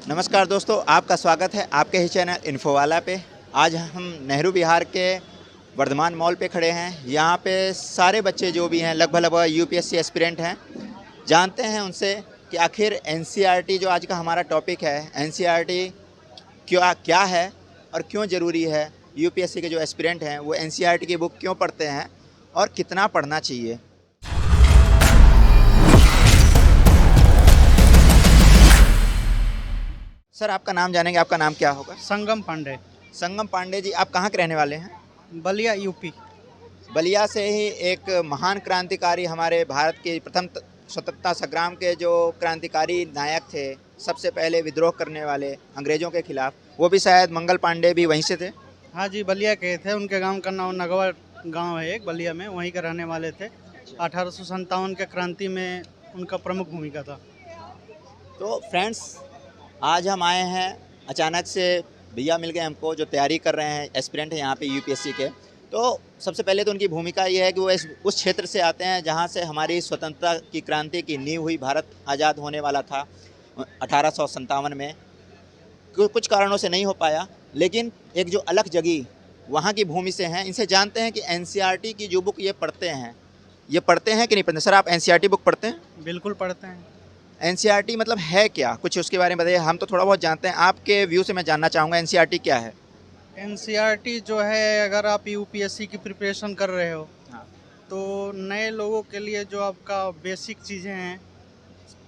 नमस्कार दोस्तों, आपका स्वागत है आपके ही चैनल इन्फोवाला पे। आज हम नेहरू विहार के वर्धमान मॉल पे खड़े हैं। यहाँ पे सारे बच्चे जो भी हैं लगभग यूपीएससी एस्पिरेंट हैं। जानते हैं उनसे कि आखिर एनसीईआरटी जो आज का हमारा टॉपिक है, एनसीईआरटी क्या है और क्यों ज़रूरी है। यूपीएससी के जो एस्पिरेंट हैं वो एनसीईआरटी की बुक क्यों पढ़ते हैं और कितना पढ़ना चाहिए। सर, आपका नाम जानेंगे, आपका नाम क्या होगा? संगम पांडे, संगम पांडे जी, आप कहाँ के रहने वाले हैं? बलिया यूपी। बलिया से ही एक महान क्रांतिकारी, हमारे भारत के प्रथम स्वतंत्रता संग्राम के जो क्रांतिकारी नायक थे, सबसे पहले विद्रोह करने वाले अंग्रेजों के खिलाफ, वो भी शायद मंगल पांडे भी वहीं से थे। हाँ जी, बलिया के थे। उनके गांव का नाम नगवा गांव है, एक बलिया में, वहीं के रहने वाले थे। 1857 के क्रांति में उनका प्रमुख भूमिका था। तो फ्रेंड्स, आज हम आए हैं, अचानक से भैया मिल गए हमको जो तैयारी कर रहे हैं, एस्पिरेंट हैं यहाँ पे यूपीएससी के। तो सबसे पहले तो उनकी भूमिका ये है कि वो उस क्षेत्र से आते हैं जहाँ से हमारी स्वतंत्रता की क्रांति की नींव हुई। भारत आज़ाद होने वाला था 1857 में, कुछ कारणों से नहीं हो पाया, लेकिन एक जो अलग जगह वहाँ की भूमि से हैं। इनसे जानते हैं कि एनसीईआरटी की जो बुक ये पढ़ते हैं कि नहीं पढ़ते। सर, आप एनसीईआरटी बुक पढ़ते हैं? बिल्कुल पढ़ते हैं। एनसीईआरटी मतलब है क्या, कुछ उसके बारे में बताइए। हम तो थोड़ा बहुत जानते हैं, आपके व्यू से मैं जानना चाहूँगा एनसीईआरटी क्या है। एनसीईआरटी जो है, अगर आप यूपीएससी की प्रिपरेशन कर रहे हो, हाँ। तो नए लोगों के लिए जो आपका बेसिक चीज़ें हैं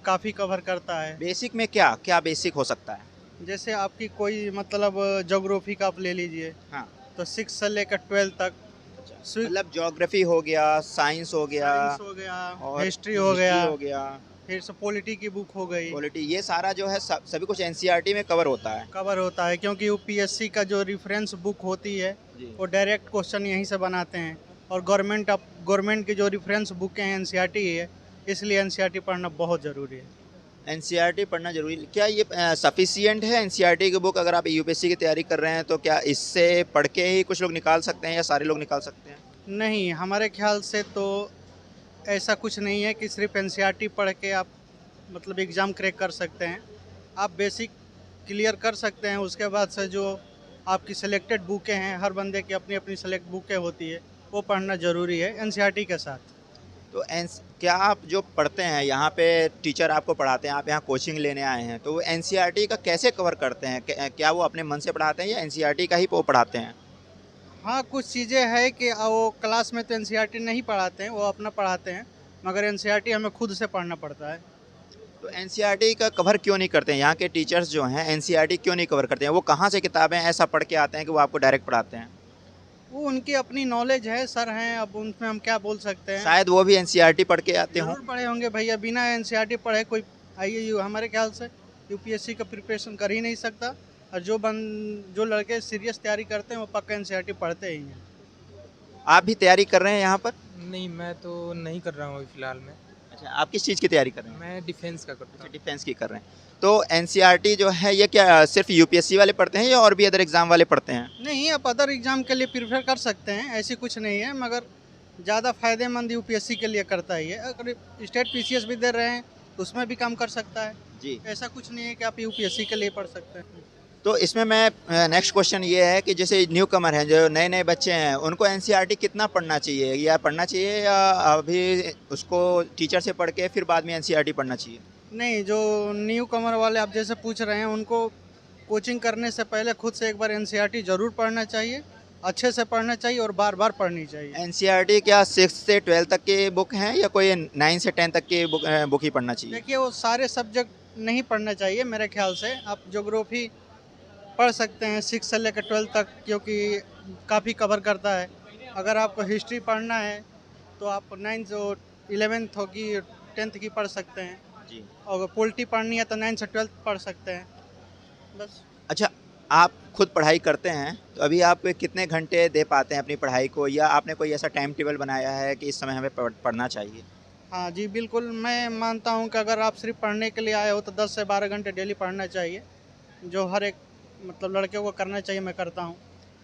काफ़ी कवर करता है। बेसिक में क्या क्या बेसिक हो सकता है? जैसे आपकी कोई मतलब ज्योग्राफी का आप ले लीजिए, हाँ। तो 6 से लेकर 12 तक। मतलब ज्योग्राफी हो गया, साइंस हो गया, साइंस हो गया, और हिस्ट्री हो गया, गया, फिर से पॉलिटी की बुक हो गई। पॉलिटी, ये सारा जो है सभी कुछ एनसीईआरटी में कवर होता है। कवर होता है, क्योंकि यूपीएससी का जो रेफरेंस बुक होती है जी। वो डायरेक्ट क्वेश्चन यहीं से बनाते हैं। और गवर्नमेंट की जो रेफरेंस बुकें हैं एनसीईआरटी है, इसलिए एनसीईआरटी पढ़ना बहुत ज़रूरी है। एनसीईआरटी पढ़ना जरूरी, क्या ये सफिशियंट है एनसीईआरटी की बुक? अगर आप यूपीएससी की तैयारी कर रहे हैं तो क्या इससे पढ़ के ही कुछ लोग निकाल सकते हैं या सारे लोग निकाल सकते हैं? नहीं, हमारे ख्याल से तो ऐसा कुछ नहीं है कि सिर्फ एनसीईआरटी पढ़ के आप मतलब एग्ज़ाम क्रैक कर सकते हैं। आप बेसिक क्लियर कर सकते हैं, उसके बाद से जो आपकी सिलेक्टेड बुकें हैं, हर बंदे की अपनी अपनी सेलेक्ट बुकें होती है, वो पढ़ना ज़रूरी है एनसीईआरटी के साथ। तो क्या आप जो पढ़ते हैं यहाँ पे, टीचर आपको पढ़ाते हैं, आप यहाँ कोचिंग लेने आए हैं, तो वो एनसीईआरटी का कैसे कवर करते हैं? क्या वो अपने मन से पढ़ाते हैं या एनसीईआरटी का ही वो पढ़ाते हैं? हाँ, कुछ चीज़ें हैं कि वो क्लास में तो एनसीईआरटी नहीं पढ़ाते हैं, वो अपना पढ़ाते हैं, मगर एनसीईआरटी हमें खुद से पढ़ना पड़ता है। तो एनसीईआरटी का कवर क्यों नहीं करते हैं? यहाँ के टीचर्स जो हैं एनसीईआरटी क्यों नहीं कवर करते हैं? वो कहाँ से किताबें ऐसा पढ़ के आते हैं कि वो आपको डायरेक्ट पढ़ाते हैं? वो उनकी अपनी नॉलेज है, सर हैं, अब उनमें हम क्या बोल सकते हैं। शायद वो भी एनसीईआरटी पढ़ के आते हों। जरूर पढ़े होंगे भैया, बिना एनसीईआरटी पढ़े कोई आईएयू हमारे ख्याल से यूपीएससी का प्रिपरेशन कर ही नहीं सकता। और जो लड़के सीरियस तैयारी करते हैं वो पक्का एनसीईआरटी पढ़ते ही हैं। आप भी तैयारी कर रहे हैं यहाँ पर? नहीं, मैं तो नहीं कर रहा हूँ अभी फ़िलहाल में। अच्छा, आप किस चीज़ की तैयारी कर रहे हैं? मैं डिफेंस का करता हूँ। डिफेंस की कर रहे हैं। तो एनसीईआरटी जो है ये क्या सिर्फ यूपीएससी वाले पढ़ते हैं या और भी अदर एग्जाम वाले पढ़ते हैं? नहीं, आप अदर एग्ज़ाम के लिए प्रिपेयर कर सकते हैं, ऐसी कुछ नहीं है, मगर ज़्यादा फ़ायदेमंद यूपीएससी के लिए करता ही है। अगर स्टेट पीसीएस भी दे रहे हैं तो उसमें भी काम कर सकता है। जी। ऐसा कुछ नहीं है कि आप यूपीएससी के लिए पढ़ सकते हैं। तो इसमें मैं नेक्स्ट क्वेश्चन ये है कि जैसे न्यू कमर हैं, जो नए नए बच्चे हैं, उनको एनसीईआरटी कितना पढ़ना चाहिए, या अभी उसको टीचर से पढ़ के फिर बाद में एनसीईआरटी पढ़ना चाहिए? नहीं, जो न्यू कमर वाले आप जैसे पूछ रहे हैं, उनको कोचिंग करने से पहले खुद से एक बार एनसीईआरटी ज़रूर पढ़ना चाहिए, अच्छे से पढ़ना चाहिए और बार बार पढ़नी चाहिए। एनसीईआरटी क्या 6 से 12 तक की बुक हैं या कोई 9 से 10 तक की बुक ही पढ़ना चाहिए? देखिए, वो सारे सब्जेक्ट नहीं पढ़ना चाहिए मेरे ख्याल से। आप ज्योग्राफी पढ़ सकते हैं 6 से लेकर 12 तक, क्योंकि काफ़ी कवर करता है। अगर आपको हिस्ट्री पढ़ना है तो आप 9 जो 11th होगी 10th की पढ़ सकते हैं। जी। और पॉलिटी पढ़नी है तो 9 से 12th पढ़ सकते हैं, बस। अच्छा, आप खुद पढ़ाई करते हैं तो अभी आप कितने घंटे दे पाते हैं अपनी पढ़ाई को, या आपने कोई ऐसा टाइम टेबल बनाया है कि इस समय हमें पढ़ना चाहिए? हाँ जी, बिल्कुल, मैं मानता हूँ कि अगर आप सिर्फ पढ़ने के लिए आए हो तो 10 से 12 घंटे डेली पढ़ना चाहिए, जो हर एक मतलब लड़के को करना चाहिए, मैं करता हूँ।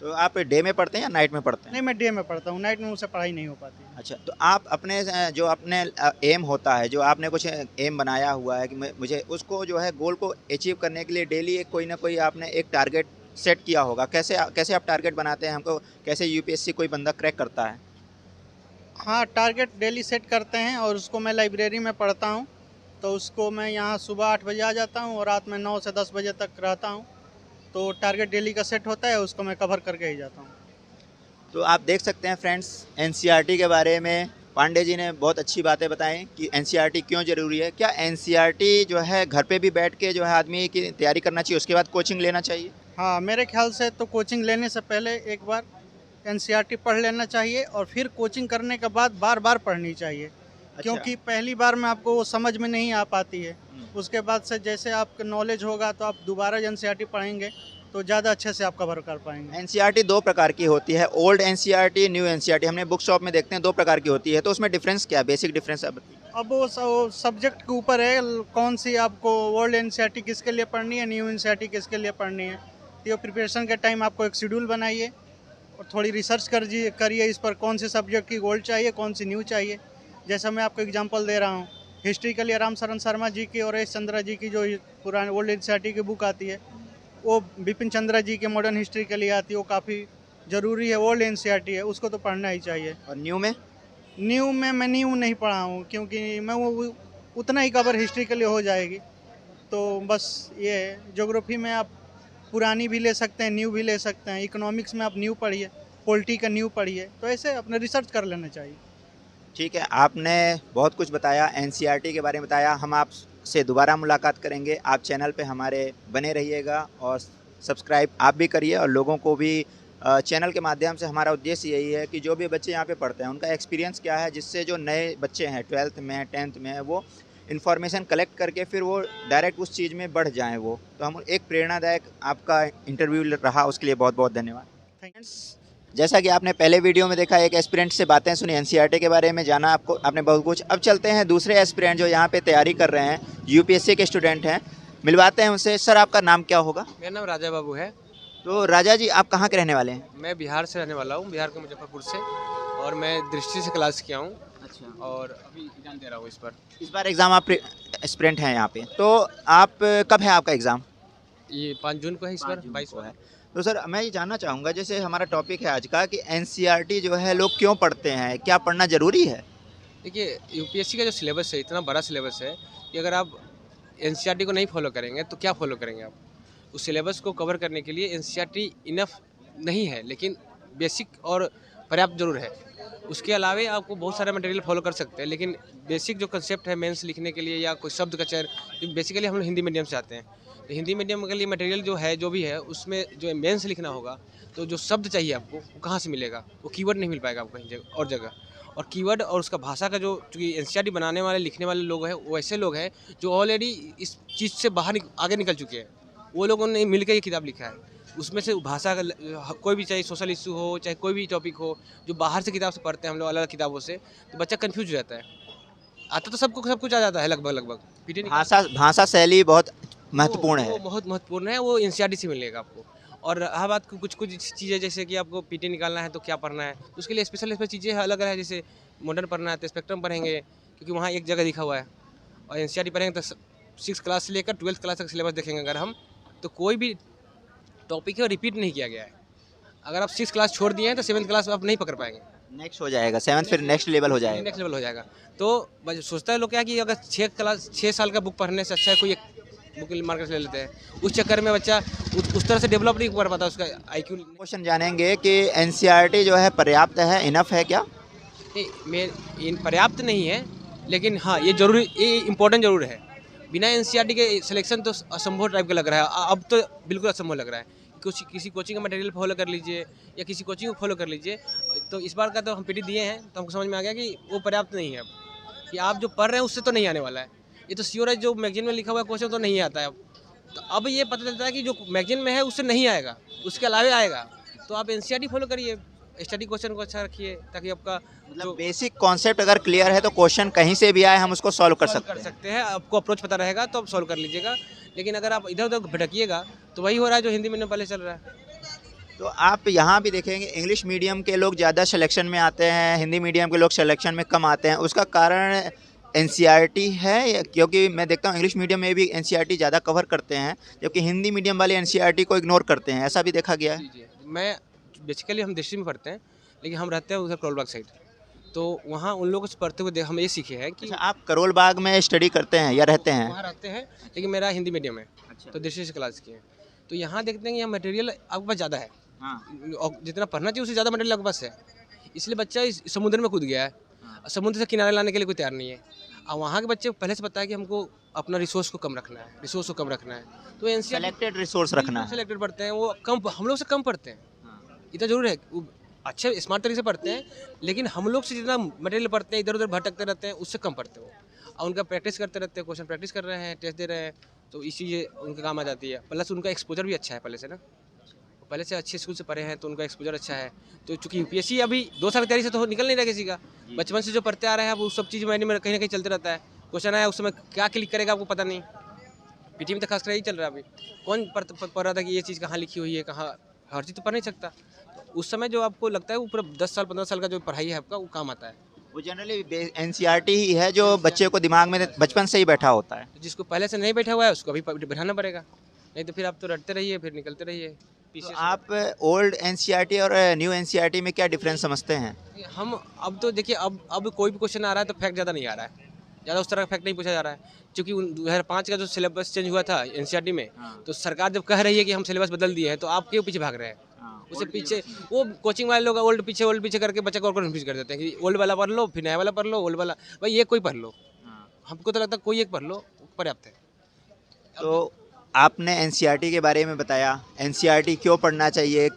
तो आप डे में पढ़ते हैं या नाइट में पढ़ते हैं? नहीं, मैं डे में पढ़ता हूँ, नाइट में मुझसे पढ़ाई नहीं हो पाती। अच्छा, तो आप अपने जो अपने एम होता है, जो आपने कुछ एम बनाया हुआ है कि मुझे उसको जो है गोल को अचीव करने के लिए डेली एक कोई ना कोई आपने एक टारगेट सेट किया होगा। कैसे आप टारगेट बनाते हैं? हमको कैसे यूपीएससी कोई बंदा क्रैक करता है? हाँ, टारगेट डेली सेट करते हैं और उसको मैं लाइब्रेरी में पढ़ता हूँ। तो उसको मैं यहाँ सुबह 8 बजे आ जाता हूँ और रात में 9 से 10 बजे तक रहता हूँ। तो टारगेट डेली का सेट होता है, उसको मैं कवर करके ही जाता हूँ। तो आप देख सकते हैं फ्रेंड्स, एनसीईआरटी के बारे में पांडे जी ने बहुत अच्छी बातें बताई कि एनसीईआरटी क्यों ज़रूरी है। क्या एनसीईआरटी जो है घर पे भी बैठ के जो है आदमी की तैयारी करना चाहिए, उसके बाद कोचिंग लेना चाहिए? हाँ, मेरे ख्याल से तो कोचिंग लेने से पहले एक बार एनसीईआरटी पढ़ लेना चाहिए और फिर कोचिंग करने के बाद बार बार पढ़नी चाहिए। क्योंकि पहली बार में आपको वो समझ में नहीं आ पाती है। उसके बाद से जैसे आपका नॉलेज होगा तो आप दोबारा एनसीईआरटी पढ़ेंगे तो ज़्यादा अच्छे से आप कवर कर पाएंगे। एनसीईआरटी दो प्रकार की होती है, ओल्ड एनसीईआरटी, न्यू एनसीईआरटी। हमने बुक शॉप में देखते हैं दो प्रकार की होती है, तो उसमें डिफरेंस क्या है, बेसिक डिफरेंस आप बताइए। अब वो सब्जेक्ट के ऊपर है, कौन सी आपको ओल्ड एनसीईआरटी किसके लिए पढ़नी है, न्यू एनसीईआरटी किसके लिए पढ़नी है। तो ये प्रिपरेशन के टाइम आपको एक शेड्यूल बनाइए और थोड़ी रिसर्च करिए इस पर, कौन से सब्जेक्ट की ओल्ड चाहिए, कौन सी न्यू चाहिए। जैसा मैं आपको एग्जांपल दे रहा हूँ, हिस्ट्री के लिए राम शरण शर्मा जी की और एस चंद्रा जी की जो पुरानी ओल्ड एनसीईआरटी की बुक आती है, वो बिपिन चंद्रा जी के मॉडर्न हिस्ट्री के लिए आती है, वो काफ़ी ज़रूरी है, ओल्ड एनसीईआरटी है, उसको तो पढ़ना ही चाहिए। और न्यू में? न्यू में मैं न्यू नहीं पढ़ा हूँ क्योंकि मैं वो उतना ही कवर हिस्ट्री के लिए हो जाएगी। तो बस ये है, ज्योग्राफी में आप पुरानी भी ले सकते हैं, न्यू भी ले सकते हैं। इकोनॉमिक्स में आप न्यू पढ़िए, पॉलिटी का न्यू पढ़िए, तो ऐसे अपने रिसर्च कर लेना चाहिए। ठीक है, आपने बहुत कुछ बताया, एनसीईआरटी के बारे में बताया। हम आपसे दोबारा मुलाकात करेंगे। आप चैनल पे हमारे बने रहिएगा और सब्सक्राइब आप भी करिए, और लोगों को भी चैनल के माध्यम से हमारा उद्देश्य यही है कि जो भी बच्चे यहाँ पे पढ़ते हैं उनका एक्सपीरियंस क्या है, जिससे जो नए बच्चे हैं 12th में 10th में वो इन्फॉर्मेशन कलेक्ट करके फिर वो डायरेक्ट उस चीज़ में बढ़ जाएँ वो। तो हम एक प्रेरणादायक आपका इंटरव्यू रहा, उसके लिए बहुत बहुत धन्यवाद। थैंक्स। जैसा कि आपने पहले वीडियो में देखा, एक एस्पिरेंट से बातें सुनी, एनसीईआरटी के बारे में जाना आपने बहुत कुछ। अब चलते हैं दूसरे एस्पिरेंट जो यहाँ पे तैयारी कर रहे हैं, यूपीएससी के स्टूडेंट हैं, मिलवाते हैं उनसे। सर, आपका नाम क्या होगा? मेरा नाम राजा बाबू है। तो राजा जी, आप कहाँ के रहने वाले हैं? मैं बिहार से रहने वाला हूँ, बिहार के मुजफ्फरपुर से, और मैं दृष्टि से क्लास किया हूँ अच्छा, और अभी एग्जाम दे रहा हूँ इस पर। इस बार एग्ज़ाम आप एस्पिरेंट हैं यहाँ पे, तो आप कब है आपका एग्ज़ाम? ये 5 जून को है, इस बार 5 22 को को है। तो सर, मैं ये जानना चाहूँगा, जैसे हमारा टॉपिक है आज का कि एनसीईआरटी जो है लोग क्यों पढ़ते हैं, क्या पढ़ना ज़रूरी है? देखिए, यूपीएससी का जो सिलेबस है, इतना बड़ा सिलेबस है कि अगर आप एनसीईआरटी को नहीं फॉलो करेंगे तो क्या फॉलो करेंगे आप? उस सिलेबस को कवर करने के लिए एनसीईआरटी इनफ नहीं है, लेकिन बेसिक और पर्याप्त जरूर है। उसके अलावे आपको बहुत सारे मटेरियल फॉलो कर सकते हैं, लेकिन बेसिक जो कंसेप्ट है मेंस लिखने के लिए या कोई शब्द का चयन, बेसिकली हम लोग हिंदी मीडियम से आते हैं, तो हिंदी मीडियम के लिए मटेरियल जो है, जो भी है, उसमें जो मेंस लिखना होगा तो जो शब्द चाहिए आपको वो कहाँ से मिलेगा? वो कीवर्ड नहीं मिल पाएगा आपको कहीं जगह और जगह। और कीवर्ड और उसका भाषा का जो, चूँकि एनसीईआरटी बनाने वाले लिखने वाले लोग हैं वो ऐसे लोग हैं जो ऑलरेडी इस चीज़ से बाहर आगे निकल चुके हैं। वो लोगों ने मिलकर ये किताब लिखा है। उसमें से भाषा का कोई भी, चाहे सोशल इशू हो, चाहे कोई भी टॉपिक हो, जो बाहर से किताब से पढ़ते हैं हम लोग अलग किताबों से, तो बच्चा कन्फ्यूज हो जाता है। आता तो सब कुछ आ जाता है लगभग पीटी भाषा शैली बहुत महत्वपूर्ण है। वो बहुत महत्वपूर्ण है, वो एनसीईआरटी से मिलेगा आपको। और रहा बात कुछ चीज़ें, जैसे कि आपको पीटी निकालना है तो क्या पढ़ना है, तो उसके लिए स्पेशल चीज़ें अलग है। जैसे मॉडर्न पढ़ना है तो स्पेक्ट्रम पढ़ेंगे, क्योंकि वहाँ एक जगह लिखा हुआ है। और एनसीईआरटी पढ़ेंगे तो 6th क्लास से लेकर 12th क्लास तक सिलेबस देखेंगे अगर हम, तो कोई भी टॉपिक है रिपीट नहीं किया गया है। अगर आप 6th क्लास छोड़ दिए हैं तो 7th क्लास में आप नहीं पकड़ पाएंगे, नेक्स्ट हो जाएगा 7th, फिर नेक्स्ट लेवल हो जाएगा। नेक्स्ट लेवल हो जाएगा। तो सोचता है लोग क्या कि अगर 6 साल का बुक पढ़ने से अच्छा है कोई एक बुक मार्केट से ले लेते हैं। उस चक्कर में बच्चा उस तरह से डेवलप नहीं कर पाता उसका आईक्यू। क्वेश्चन जानेंगे कि एनसीईआरटी जो है पर्याप्त है, इनफ है क्या? पर्याप्त नहीं है, लेकिन हाँ ये जरूरी, ये इम्पोर्टेंट जरूर है। बिना एनसीईआरटी के सिलेक्शन तो असंभव टाइप का लग रहा है, अब तो बिल्कुल असंभव लग रहा है। किसी कोचिंग का मटेरियल फॉलो कर लीजिए या किसी कोचिंग को फॉलो कर लीजिए। तो इस बार का तो हम पीटी दिए हैं तो हमको समझ में आ गया कि वो पर्याप्त नहीं है। अब कि आप जो पढ़ रहे हैं उससे तो नहीं आने वाला है, ये तो श्योर है। जो मैगजीन में लिखा हुआ क्वेश्चन तो नहीं आता है। तो अब ये पता चलता है कि जो मैगजीन में है उससे नहीं आएगा, उसके अलावे आएगा। तो आप एनसीईआरटी फॉलो करिए, स्टडी क्वेश्चन को अच्छा रखिए, ताकि आपका मतलब बेसिक कॉन्सेप्ट अगर क्लियर है तो क्वेश्चन कहीं से भी आए हम उसको सॉल्व कर सकते हैं। आपको अप्रोच पता रहेगा तो आप सॉल्व कर लीजिएगा। लेकिन अगर आप इधर उधर भटकिएगा तो वही हो रहा है जो हिंदी मीडियम पहले चल रहा है। तो आप यहाँ भी देखेंगे इंग्लिश मीडियम के लोग ज़्यादा सिलेक्शन में आते हैं, हिंदी मीडियम के लोग सिलेक्शन में कम आते हैं। उसका कारण एनसीईआरटी है क्योंकि मैं देखता हूँ इंग्लिश मीडियम में भी एनसीईआरटी ज़्यादा कवर करते हैं, जबकि हिंदी मीडियम वाले एनसीईआरटी को इग्नोर करते हैं, ऐसा भी देखा गया है। जी जी। मैं बेसिकली हम दिल्ली में पढ़ते हैं, लेकिन हम रहते हैं उधर करोल बाग साइड। तो वहाँ उन लोगों से पढ़ते हुए हम ये सीखे हैं कि अच्छा, आप करोल बाग में स्टडी करते हैं या रहते हैं? वहाँ रहते हैं, लेकिन मेरा हिंदी मीडियम है। अच्छा। तो दिल्ली से क्लास की है। तो यहाँ देखते हैं कि यहाँ मटेरियल आपके पास ज़्यादा है, हाँ। और जितना पढ़ना चाहिए उससे ज़्यादा मटेरियल आपके पास है। इसलिए बच्चा इस समुद्र में कूद गया है, समुद्र से किनारे लाने के लिए कोई तैयार नहीं है। और वहाँ के बच्चे को पहले से पता है कि हमको अपना रिसोर्स को कम रखना है, रिसोर्स को कम रखना है। तो एनसीईआरटी सेलेक्टेड रिसोर्स रखना है। सेलेक्टेड पढ़ते हैं, वो कम हम लोग से कम पढ़ते हैं। इतना जरूर है, वो अच्छे स्मार्ट तरीके से पढ़ते हैं, लेकिन हम लोग से जितना मटेरियल पढ़ते हैं, इधर उधर भटकते रहते हैं, उससे कम पढ़ते हैं वो। और उनका प्रैक्टिस करते रहते हैं, क्वेश्चन प्रैक्टिस कर रहे हैं, टेस्ट दे रहे हैं, तो इसी ये उनके काम आ जाती है। प्लस उनका एक्सपोजर भी अच्छा है पहले से ना, पहले से अच्छे स्कूल से पढ़े हैं तो उनका एक्सपोजर अच्छा है। तो चूंकि यूपीएससी अभी 2 साल की तैयारी से तो निकल नहीं रहा किसी का, बचपन से जो पढ़ते आ रहे हैं वो सब चीज़ माइंड में कहीं ना कहीं चलते रहता है। क्वेश्चन आया उस समय क्या क्लिक करेगा आपको पता नहीं। पीटी में तो खास कर यही चल रहा है अभी, कौन पढ़ रहा था कि ये चीज़ कहाँ लिखी हुई है, कहाँ, हर चीज़ तो पढ़ नहीं सकता। तो उस समय जो आपको लगता है वो पूरा 10 साल 15 साल का जो पढ़ाई है आपका, वो काम आता है। वो जनरली एनसीईआरटी ही है जो बच्चे को दिमाग में बचपन से ही बैठा होता है। तो जिसको पहले से नहीं बैठा हुआ है उसको अभी बैठाना पड़ेगा, नहीं तो फिर आप तो रटते रहिए, फिर निकलते रहिए तो पीछे से। आप ओल्ड एनसीईआरटी और न्यू एनसीईआरटी में क्या डिफरेंस समझते हैं? हम अब तो देखिए, अब कोई भी क्वेश्चन आ रहा है तो फैक्ट ज़्यादा नहीं आ रहा है, ज़्यादा उस तरह का फैक्ट नहीं पूछा जा रहा है। क्योंकि 2005 का जो सिलेबस चेंज हुआ था एनसीईआरटी में, तो सरकार जब कह रही है कि हम सिलेबस बदल दिए हैं, तो आप क्यों पीछे भाग रहे हैं? उससे पीछे वो कोचिंग वाले लोग ओल्ड पीछे करके बच्चे को और कन्फ्यूज कर देते हैं कि ओल्ड वाला पढ़ लो, फिर नया वाला पढ़ लो, ओल्ड वाला। भाई ये कोई पढ़ लो, हमको तो लगता है कोई एक पढ़ लो, पर्याप्त है। तो आपने एनसीईआरटी के बारे में बताया, एनसीईआरटी क्यों पढ़ना चाहिए,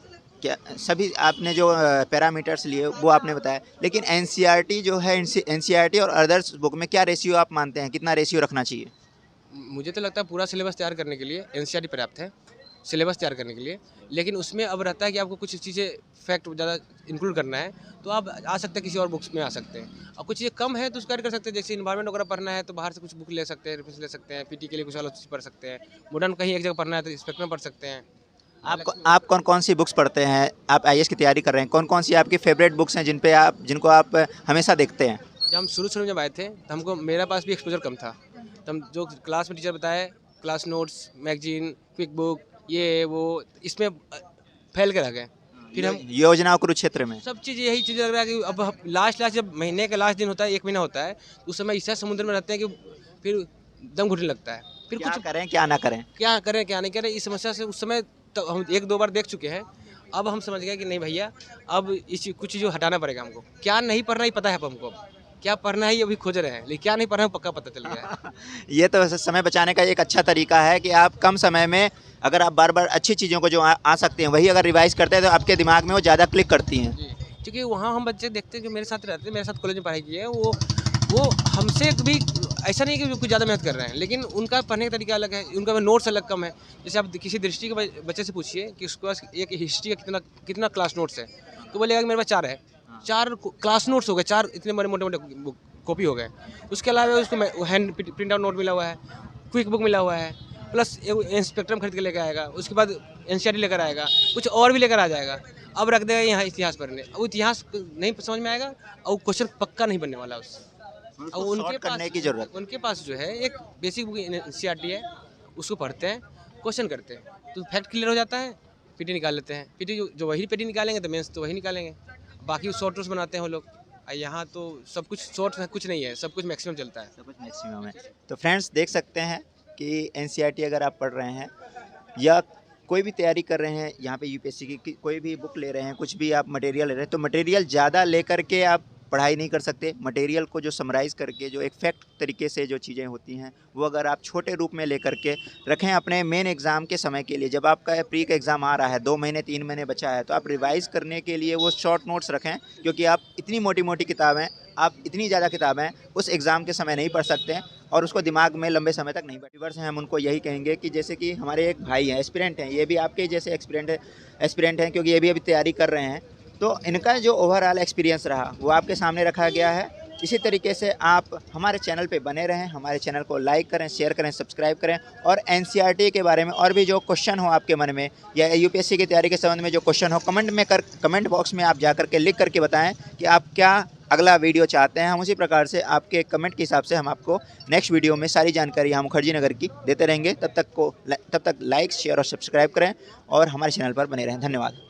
क्या सभी आपने जो पैरामीटर्स लिए वो आपने बताया, लेकिन एनसीईआरटी जो है एनसीईआरटी और अदर्स बुक में क्या रेशियो आप मानते हैं, कितना रेशियो रखना चाहिए? मुझे तो लगता है पूरा सिलेबस तैयार करने के लिए एनसीईआरटी पर्याप्त है, सिलेबस तैयार करने के लिए। लेकिन उसमें अब रहता है कि आपको कुछ चीज़ें फैक्ट ज़्यादा इंक्लूड करना है, तो आप आ सकते हैं किसी और बुक्स में आ सकते हैं। और कुछ चीज़ें कम है तो उसको ऐड कर सकते हैं, जैसे इन्वायरमेंट वगैरह पढ़ना है तो बाहर से कुछ बुक ले सकते हैं, रेफरेंस ले सकते हैं। पीटी के लिए कुछ अलग चीज़ पढ़ सकते हैं, मॉडर्न कहीं एक जगह पढ़ना है तो स्पेक्ट्रम पढ़ सकते हैं। आप कौन कौन सी बुक्स पढ़ते हैं? आप आईएएस की तैयारी कर रहे हैं, कौन कौन सी आपकी फेवरेट बुक्स हैं जिनको आप हमेशा देखते हैं? जब हम शुरू में जब आए थे तो हमको, मेरा पास भी एक्सपोजर कम था, तो हम जो क्लास में टीचर बताए, class notes, magazine, quick book, ये वो, इसमें फैल के रह गए। फिर हम योजना कुरुक्षेत्र में सब चीज़ यही चीज़ लग रहा है कि अब लास्ट जब महीने का लास्ट दिन होता है, 1 महीना होता है, उस समय ऐसा समुद्र में रहते हैं कि फिर दम घुटने लगता है। फिर क्या कुछ करें क्या ना करें? क्या करें क्या नहीं करें, इस समस्या से उस समय तो हम 1-2 बार देख चुके हैं। अब हम समझ गए कि नहीं भैया, अब कुछ चीज़ों हटाना पड़ेगा हमको। क्या नहीं पढ़ना ही पता है अब हमको, अब क्या पढ़ना है ये अभी खोज रहे हैं, लेकिन क्या नहीं पढ़ना है पक्का पता चल गया है। ये तो वैसे समय बचाने का एक अच्छा तरीका है कि आप कम समय में अगर आप बार बार अच्छी चीज़ों को जो आ सकती हैं वही अगर रिवाइज करते हैं तो आपके दिमाग में वो ज़्यादा क्लिक करती हैं। जी, क्योंकि वहाँ हम बच्चे देखते हैं जो मेरे साथ रहते हैं, मेरे साथ कॉलेज में पढ़ाई की है, वो हमसे भी ऐसा नहीं है कि कुछ ज़्यादा मेहनत कर रहे हैं, लेकिन उनका पढ़ने का तरीका अलग है, उनका नोट्स अलग कम है। जैसे आप किसी दृष्टि के बच्चे से पूछिए कि उसके पास एक हिस्ट्री का कितना क्लास नोट्स है, तो बोलेगा कि मेरे पास 4 है। 4 क्लास नोट्स हो गए, 4 इतने बड़े मोटे मोटे कॉपी हो गए। उसके अलावा उसको हैंड प्रिंट आउट नोट मिला हुआ है, क्विक बुक मिला हुआ है, प्लस स्पेक्ट्रम खरीद के लेकर आएगा, उसके बाद एनसीईआरटी लेकर आएगा, कुछ और भी लेकर आ जाएगा। अब रख देगा यहाँ इतिहास पढ़ने, अब इतिहास नहीं समझ में आएगा और क्वेश्चन पक्का नहीं बनने वाला उससे। और उनके करने की जरूरत। उनके पास जो है एक बेसिक बुक एनसीईआरटी है, उसको पढ़ते हैं, क्वेश्चन करते हैं, तो फैक्ट क्लियर हो जाता है। पीटी निकाल लेते हैं, पीटी जो वही पीटी निकालेंगे तो मेंस तो वही निकालेंगे। बाकी शॉर्ट नोट्स बनाते हैं वो लोग। यहाँ तो सब कुछ शॉर्ट कुछ नहीं है, सब कुछ मैक्सिमम चलता है, सब कुछ मैक्सिमम है। तो फ्रेंड्स देख सकते हैं कि एनसीईआरटी अगर आप पढ़ रहे हैं या कोई भी तैयारी कर रहे हैं, यहाँ पे यूपीएससी की कोई भी बुक ले रहे हैं, कुछ भी आप मटेरियल ले रहे हैं, तो मटेरियल ज़्यादा लेकर के आप पढ़ाई नहीं कर सकते। मटेरियल को जो समराइज़ करके जो एक फैक्ट तरीके से जो चीज़ें होती हैं वो अगर आप छोटे रूप में लेकर के रखें अपने मेन एग्ज़ाम के समय के लिए, जब आपका प्री का एग्ज़ाम आ रहा है, 2 महीने 3 महीने बचा है, तो आप रिवाइज़ करने के लिए वो शॉर्ट नोट्स रखें, क्योंकि आप इतनी मोटी मोटी किताबें, आप इतनी ज़्यादा किताबें उस एग्ज़ाम के समय नहीं पढ़ सकते हैं और उसको दिमाग में लंबे समय तक नहीं बैठ। व्यूअर्स हैं, हम उनको यही कहेंगे कि जैसे कि हमारे एक भाई हैं, एस्पिरेंट हैं, ये भी आपके जैसे एस्पिरेंट हैं, क्योंकि ये भी अभी तैयारी कर रहे हैं, तो इनका जो ओवरऑल एक्सपीरियंस रहा वो आपके सामने रखा गया है। इसी तरीके से आप हमारे चैनल पे बने रहें, हमारे चैनल को लाइक करें, शेयर करें, सब्सक्राइब करें और एनसीईआरटी के बारे में और भी जो क्वेश्चन हो आपके मन में या यूपीएससी की तैयारी के संबंध में जो क्वेश्चन हो कमेंट बॉक्स में आप जा करके लिख करके बताएं कि आप क्या अगला वीडियो चाहते हैं। हम उसी प्रकार से आपके कमेंट के हिसाब से हम आपको नेक्स्ट वीडियो में सारी जानकारी हम मुखर्जी नगर की देते रहेंगे। तब तक लाइक, शेयर और सब्सक्राइब करें और हमारे चैनल पर बने रहें। धन्यवाद।